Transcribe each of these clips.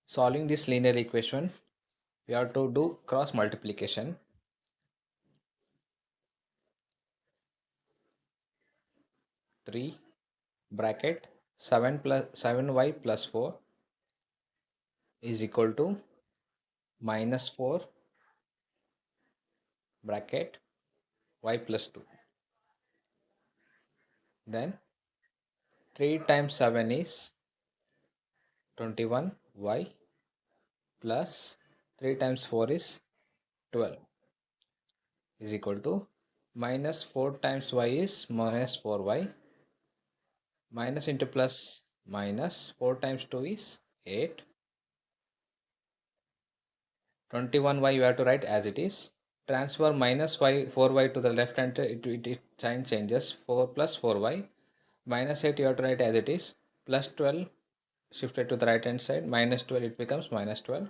Solving this linear equation, we have to do cross multiplication. 3 bracket 7y plus 4 is equal to minus 4 bracket y plus 2. Then 3 times 7 is 21y plus 3 times 4 is 12 is equal to minus 4 times y is minus 4y, minus into plus minus 4 times 2 is 8, 21y you have to write as it is. Transfer minus y 4y to the left hand, it sign changes. 4 plus 4y, minus 8 you have to write as it is, plus 12 shifted to the right hand side, minus 12 it becomes minus 12.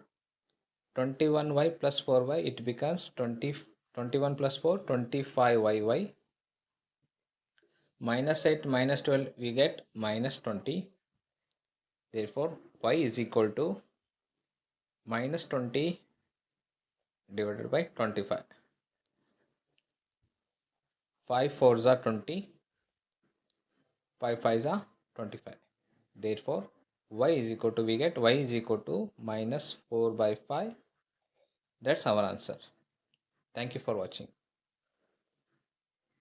21y plus 4y it becomes 21 plus 4 25y, minus 8 minus 12 we get minus 20. Therefore y is equal to minus 20 divided by 25. 5 4s are 20, 5 5s are 25. Therefore y is equal to, we get y is equal to minus 4 by 5. That's our answer. Thank you for watching.